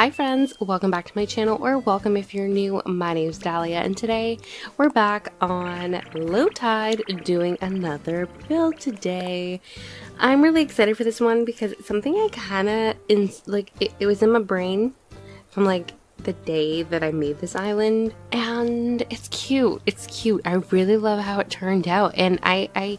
Hi friends, welcome back to my channel, or welcome if you're new. My name's Dalia and today we're back on Low Tide doing another build today. I'm really excited for this one because it's something I kind of, it was in my brain from like the day that I made this island, and it's cute. It's cute. I really love how it turned out, and I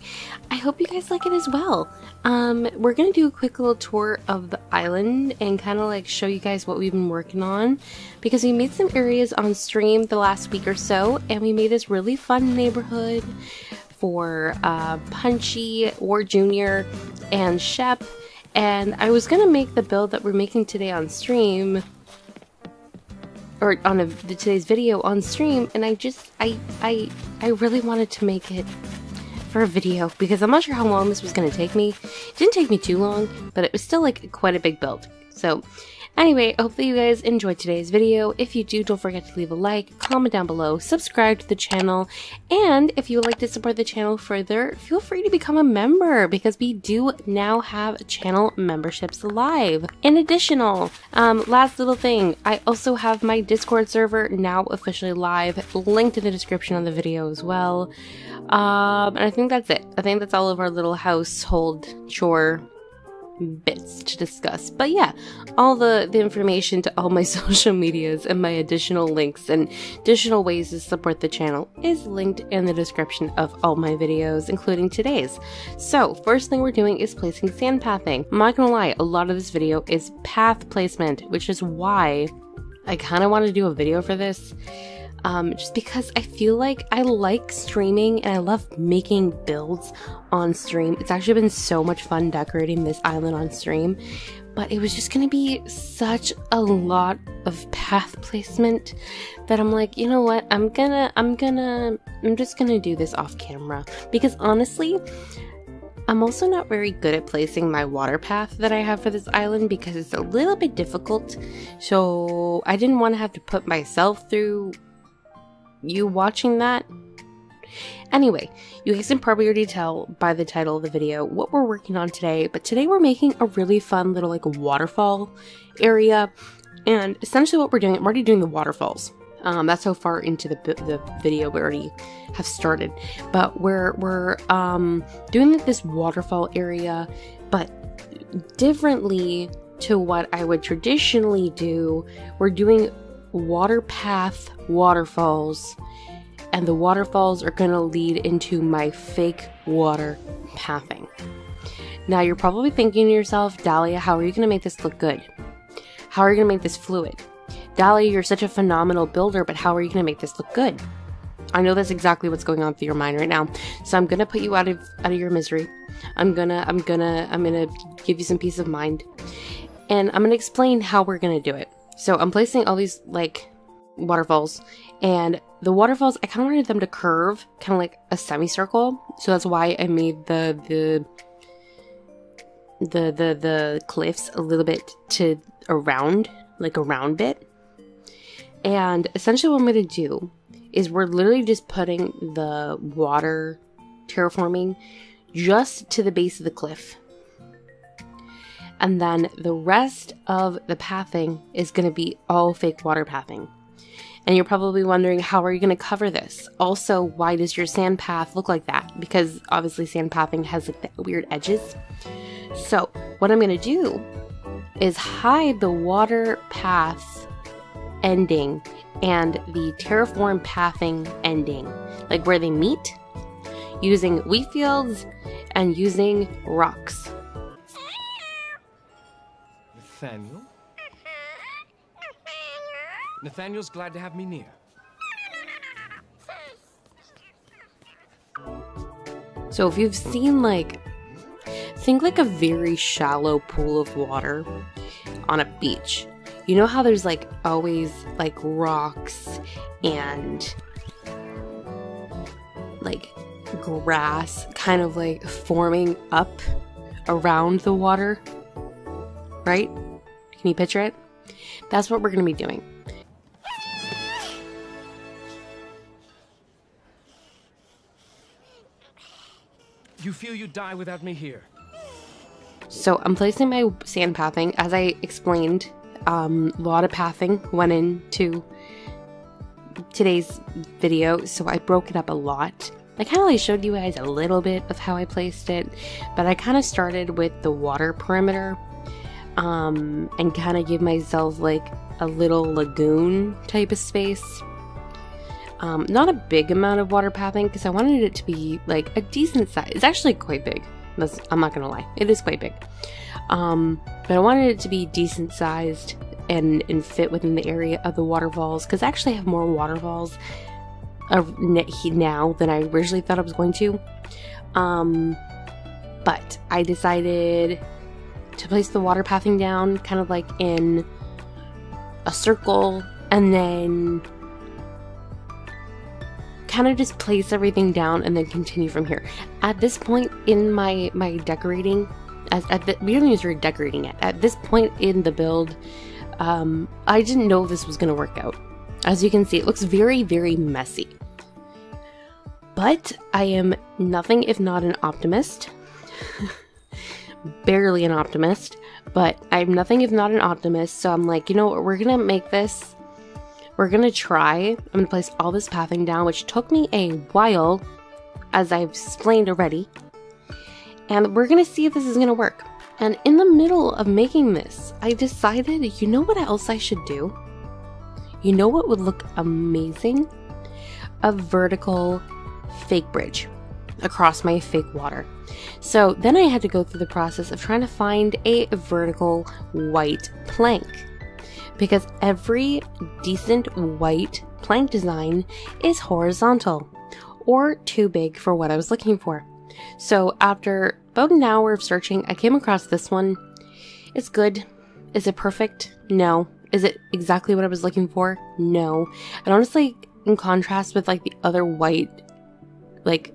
hope you guys like it as well. We're gonna do a quick little tour of the island and kind of like show you guys what we've been working on, because we made some areas on stream the last week or so, and we made this really fun neighborhood for Punchy, War Jr., and Shep. And I was gonna make the build that we're making today on stream, or on today's video on stream, and I really wanted to make it for a video because I'm not sure how long this was going to take me. It didn't take me too long, but it was still like quite a big build. So anyway, hopefully you guys enjoyed today's video. If you do, don't forget to leave a like, comment down below, subscribe to the channel, and if you would like to support the channel further, feel free to become a member because we do now have channel memberships live. In additional, last little thing, I also have my Discord server now officially live, linked in the description of the video as well. And I think that's it. I think that's all of our little household chore bits to discuss. But yeah, all the information to all my social medias and my additional links and additional ways to support the channel is linked in the description of all my videos, including today's. So first thing we're doing is placing sand pathing. I'm not gonna lie, a lot of this video is path placement, which is why I kind of want to do a video for this. Just because I feel like I like streaming and I love making builds on stream. It's actually been so much fun decorating this island on stream, but it was just gonna be such a lot of path placement that I'm like, you know what, I'm just gonna do this off camera, because honestly, I'm also not very good at placing my water path that I have for this island because it's a little bit difficult. So I didn't want to have to put myself through you watching that. Anyway, you guys can probably already tell by the title of the video what we're working on today, but today we're making a really fun little like waterfall area. And essentially what we're doing, I'm already doing the waterfalls. That's how far into the video we already have started, but we're doing this waterfall area, but differently to what I would traditionally do. We're doing water path waterfalls, and the waterfalls are going to lead into my fake water pathing. Now you're probably thinking to yourself, Dalia, how are you going to make this look good? How are you going to make this fluid? Dalia, you're such a phenomenal builder, but how are you going to make this look good? I know that's exactly what's going on through your mind right now. So I'm going to put you out of your misery. I'm gonna give you some peace of mind, and I'm going to explain how we're going to do it. So I'm placing all these like waterfalls, and the waterfalls, I kind of wanted them to curve kind of like a semicircle. So that's why I made the cliffs a little bit to around, like a round bit. And essentially what I'm going to do is we're literally just putting the water terraforming just to the base of the cliff. And then the rest of the pathing is going to be all fake water pathing. And you're probably wondering, how are you going to cover this? Also, why does your sand path look like that? Because obviously sand pathing has like the weird edges. So what I'm going to do is hide the water path ending and the terraform pathing ending, like where they meet, using wheat fields and using rocks. Nathaniel? Nathaniel's glad to have me near. So if you've seen like, think like a very shallow pool of water on a beach. You know how there's like always like rocks and like grass kind of like forming up around the water, right? Can you picture it? That's what we're going to be doing. You feel you'd die without me here? So I'm placing my sand pathing, as I explained A lot of pathing went into today's video, so I broke it up a lot. I kind of like showed you guys a little bit of how I placed it, but I kind of started with the water perimeter, and kind of give myself like a little lagoon type of space. Not a big amount of water pathing because I wanted it to be like a decent size. It's actually quite big. I'm not gonna lie, it is quite big. But I wanted it to be decent sized and fit within the area of the waterfalls, because I actually have more waterfalls now than I originally thought I was going to. But I decided to place the water pathing down kind of like in a circle, and then kind of just place everything down and then continue from here. At this point in my decorating, we don't even start decorating it. At this point in the build, I didn't know this was going to work out. As you can see, it looks very, very messy. But I am nothing if not an optimist. Barely an optimist, but I'm nothing if not an optimist. So I'm like, you know what, we're going to make this. We're going to try. I'm going to place all this pathing down, which took me a while, as I've explained already. And we're going to see if this is going to work. And in the middle of making this, I decided, you know what else I should do? You know what would look amazing? A vertical fake bridge across my fake water. So then I had to go through the process of trying to find a vertical white plank, because every decent white plank design is horizontal or too big for what I was looking for. So after about an hour of searching, I came across this one. It's good. Is it perfect? No. Is it exactly what I was looking for? No. And honestly, in contrast with like the other white like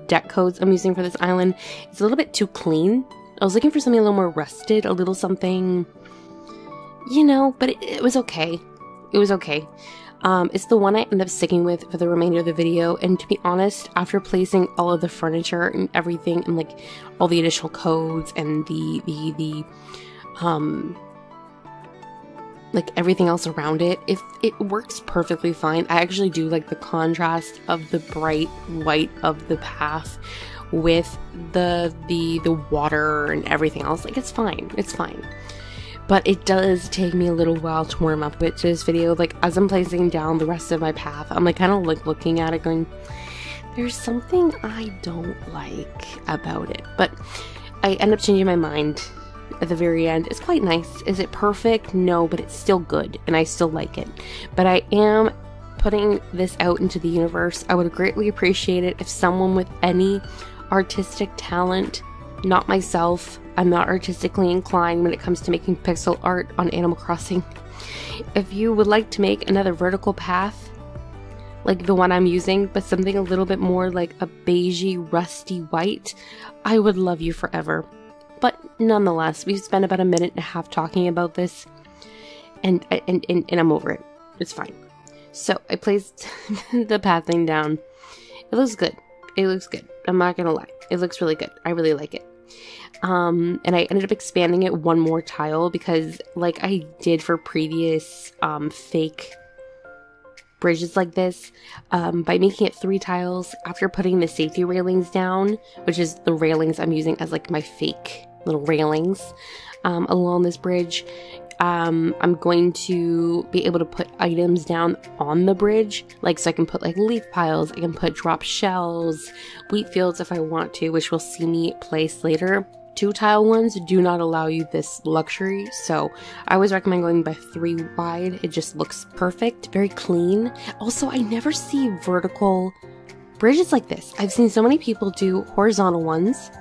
deck codes I'm using for this island, it's a little bit too clean. I was looking for something a little more rusted, a little something, you know, but it was okay. It was okay. It's the one I end up sticking with for the remainder of the video, and to be honest, after placing all of the furniture and everything, and like all the additional codes and like everything else around it, if it works perfectly fine. I actually do like the contrast of the bright white of the path with the water and everything else. Like, it's fine. It's fine. But it does take me a little while to warm up with this video. Like, as I'm placing down the rest of my path, I'm like kind of like looking at it going, there's something I don't like about it. But I end up changing my mind at the very end. It's quite nice. Is it perfect? No, but it's still good and I still like it. But I am putting this out into the universe. I would greatly appreciate it if someone with any artistic talent, not myself, I'm not artistically inclined when it comes to making pixel art on Animal Crossing. If you would like to make another vertical path like the one I'm using, but something a little bit more like a beigey, rusty white, I would love you forever. But nonetheless, we've spent about a minute and a half talking about this, and I'm over it. It's fine. So I placed the pathing down. It looks good. It looks good. I'm not gonna lie. It looks really good. I really like it. And I ended up expanding it one more tile because, like I did for previous fake bridges like this, by making it 3 tiles after putting the safety railings down, which is the railings I'm using as like my fake little railings along this bridge, I'm going to be able to put items down on the bridge, like so I can put like leaf piles, I can put drop shells, wheat fields if I want to, which will see me place later. 2 tile ones do not allow you this luxury, so I always recommend going by 3 wide. It just looks perfect, very clean. Also, I never see vertical bridges like this. I've seen so many people do horizontal ones,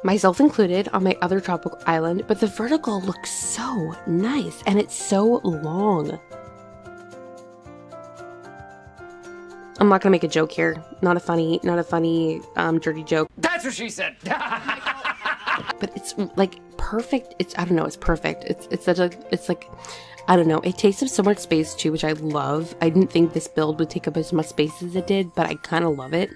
myself included, on my other tropical island, but the vertical looks so nice and it's so long. I'm not gonna make a joke here. Not a funny dirty joke. That's what she said. But it's like perfect. I don't know, it's perfect. It's such a, it's like, I don't know, it takes up so much space too, which I love. I didn't think this build would take up as much space as it did, but I kind of love it.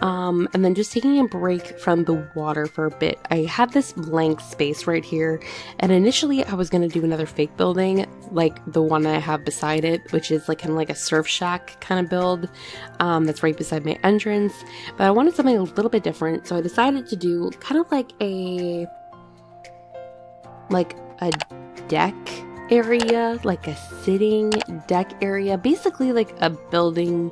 And then just taking a break from the water for a bit, I had this blank space right here, and initially I was going to do another fake building, like the one I have beside it, which is like kind of like a surf shack kind of build, that's right beside my entrance, but I wanted something a little bit different, so I decided to do kind of like a deck area, like a sitting deck area, basically like a building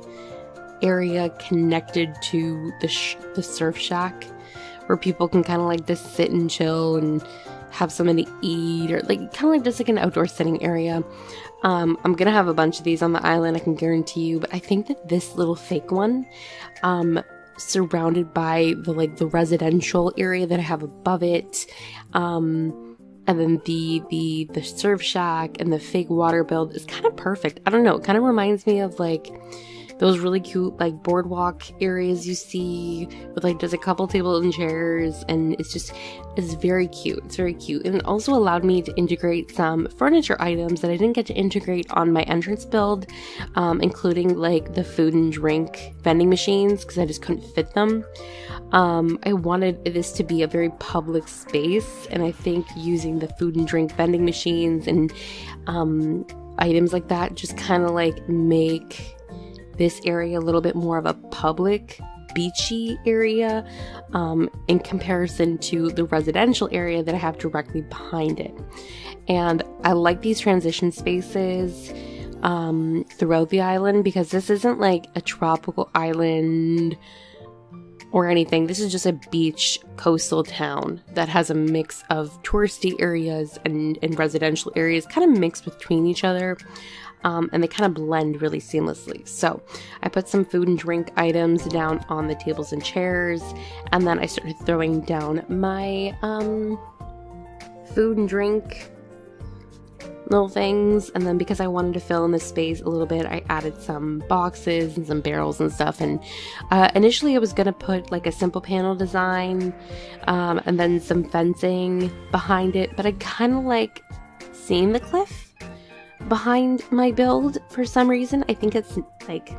area connected to the surf shack, where people can kind of like just sit and chill and have something to eat, or like kind of like just like an outdoor sitting area. I'm gonna have a bunch of these on the island, I can guarantee you, but I think that this little fake one, surrounded by the residential area that I have above it, and then the surf shack and the fake water build is kind of perfect. I don't know, it kind of reminds me of like those really cute like boardwalk areas you see with like just a couple tables and chairs, and it's very cute. It's very cute, and it also allowed me to integrate some furniture items that I didn't get to integrate on my entrance build, including like the food and drink vending machines, because I just couldn't fit them. I wanted this to be a very public space, and I think using the food and drink vending machines and items like that just kind of like make this area a little bit more of a public beachy area, in comparison to the residential area that I have directly behind it. And I like these transition spaces throughout the island, because this isn't like a tropical island or anything. This is just a beach coastal town that has a mix of touristy areas and residential areas kind of mixed between each other. And they kind of blend really seamlessly. So I put some food and drink items down on the tables and chairs, and then I started throwing down my food and drink little things. And then because I wanted to fill in the space a little bit, I added some boxes and some barrels and stuff. And initially I was gonna put like a simple panel design, and then some fencing behind it, but I kind of like seeing the cliff behind my build for some reason. I think it's like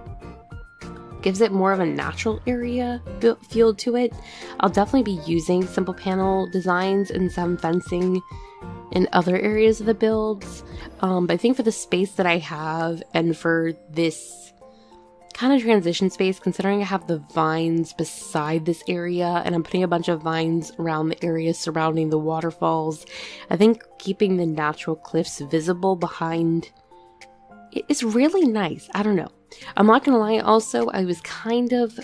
gives it more of a natural area feel to it. I'll definitely be using simple panel designs and some fencing in other areas of the builds, but I think for the space that I have and for this kind of transition space, considering I have the vines beside this area and I'm putting a bunch of vines around the area surrounding the waterfalls, I think keeping the natural cliffs visible behind is really nice. I don't know. I'm not gonna lie, also, I was kind of,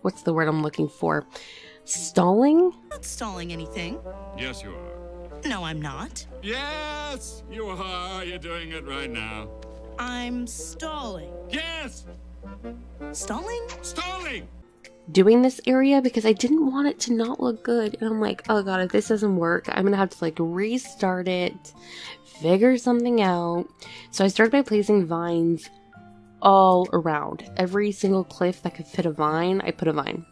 what's the word I'm looking for? Stalling? Not stalling anything. Yes, you are. No, I'm not. Yes, you are. You're doing it right now. I'm stalling. Yes! Stalling? Stalling! Doing this area because I didn't want it to not look good, and I'm like, oh god, if this doesn't work, I'm gonna have to like restart it, figure something out. So I started by placing vines all around. Every single cliff that could fit a vine, I put a vine.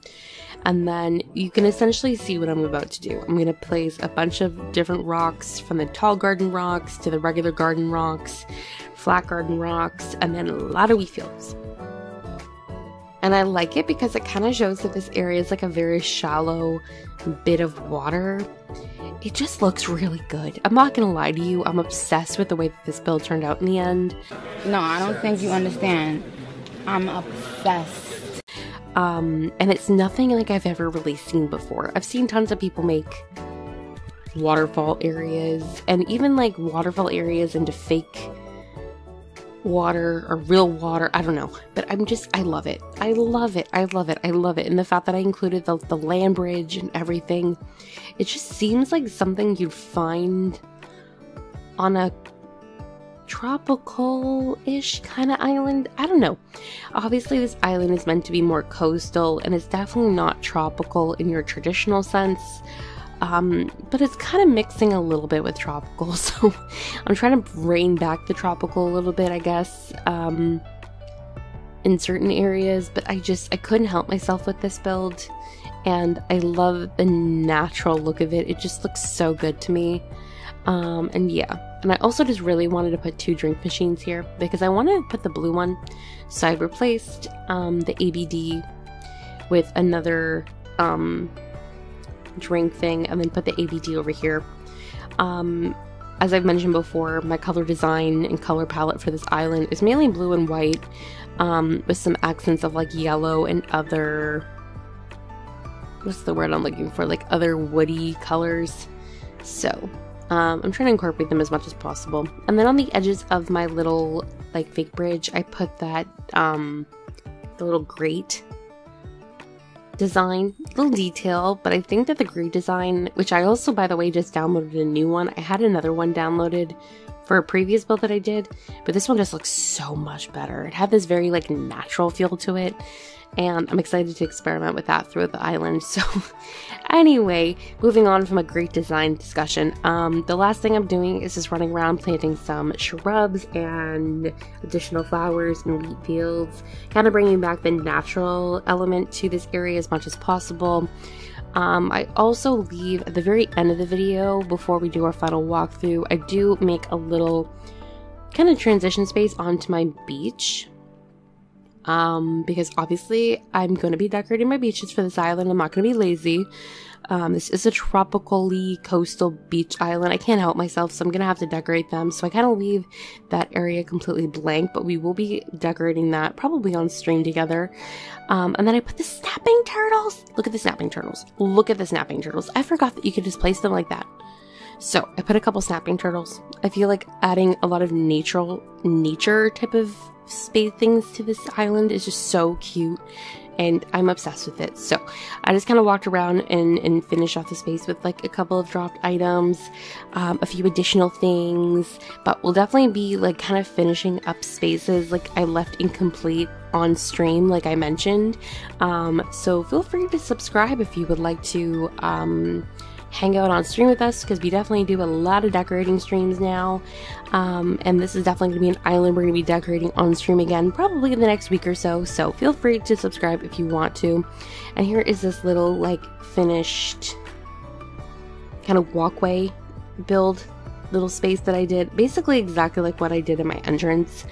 And then you can essentially see what I'm about to do. I'm going to place a bunch of different rocks, from the tall garden rocks to the regular garden rocks, flat garden rocks, and then a lot of wheat fields. And I like it because it kind of shows that this area is like a very shallow bit of water. It just looks really good. I'm not going to lie to you, I'm obsessed with the way that this build turned out in the end. No, I don't think you understand. I'm obsessed. And it's nothing like I've ever really seen before. I've seen tons of people make waterfall areas, and even like waterfall areas into fake water or real water, I don't know, but I love it. I love it. I love it. I love it. And the fact that I included the land bridge and everything, it just seems like something you'd find on a tropical-ish kind of island. I don't know. Obviously this island is meant to be more coastal, and it's definitely not tropical in your traditional sense, but it's kind of mixing a little bit with tropical, so I'm trying to rein back the tropical a little bit, I guess, in certain areas, but I couldn't help myself with this build, and I love the natural look of it. It just looks so good to me, and yeah. And I also just really wanted to put 2 drink machines here because I wanted to put the blue one. So I replaced the ABD with another drink thing and then put the ABD over here. As I've mentioned before, my color design and color palette for this island is mainly blue and white, with some accents of like yellow and other, what's the word I'm looking for, like other woody colors. So I'm trying to incorporate them as much as possible. And then on the edges of my little like fake bridge, I put that the little grate design, little detail, but I think that the grate design, which I also by the way just downloaded a new one. I had another one downloaded for a previous build that I did, but this one just looks so much better. It had this very like natural feel to it, and I'm excited to experiment with that throughout the island. So anyway, moving on from a great design discussion, the last thing I'm doing is just running around planting some shrubs and additional flowers and wheat fields, kind of bringing back the natural element to this area as much as possible. I also leave at the very end of the video, before we do our final walkthrough, I do make a little kind of transition space onto my beach. Because obviously I'm going to be decorating my beaches for this island. I'm not going to be lazy. This is a tropically coastal beach island. I can't help myself, so I'm going to have to decorate them. So I kind of leave that area completely blank, but we will be decorating that probably on stream together. And then I put the snapping turtles. Look at the snapping turtles. Look at the snapping turtles. I forgot that you could just place them like that. So I put a couple snapping turtles. I feel like adding a lot of nature type of space things to this island is just so cute, and I'm obsessed with it. So I just kind of walked around and finished off the space with like a couple of dropped items, a few additional things, but we'll definitely be like kind of finishing up spaces like I left incomplete on stream, like I mentioned. So feel free to subscribe if you would like to hang out on stream with us, because we definitely do a lot of decorating streams now, and this is definitely going to be an island we're going to be decorating on stream again probably in the next week or so. So feel free to subscribe if you want to. And here is this little like finished kind of walkway build little space that I did, basically exactly like what I did in my entrance.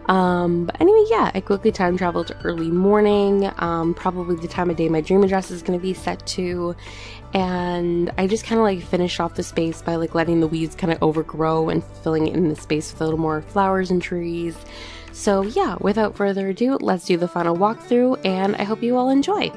But anyway, yeah, I quickly time traveled to early morning, probably the time of day my dream address is going to be set to, and I just kind of like finished off the space by like letting the weeds kind of overgrow and filling in the space with a little more flowers and trees. So yeah, without further ado, let's do the final walkthrough, and I hope you all enjoy.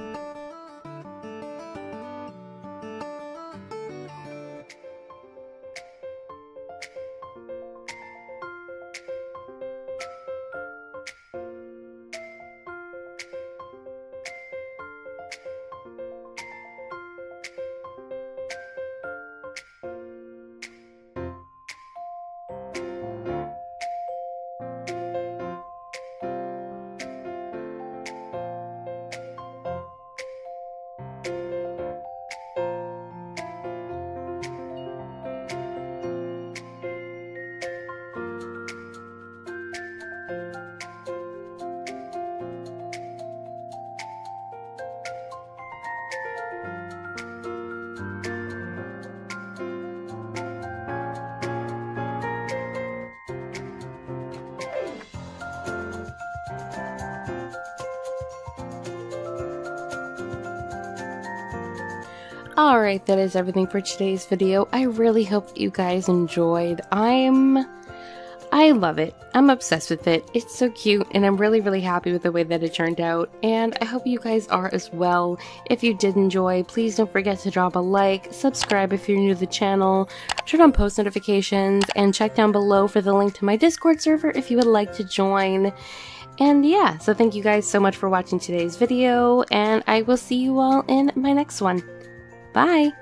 Alright, that is everything for today's video. I really hope that you guys enjoyed. I love it. I'm obsessed with it. It's so cute, and I'm really, really happy with the way that it turned out, and I hope you guys are as well. If you did enjoy, please don't forget to drop a like, subscribe if you're new to the channel, turn on post notifications, and check down below for the link to my Discord server if you would like to join. And yeah, so thank you guys so much for watching today's video, and I will see you all in my next one. Bye!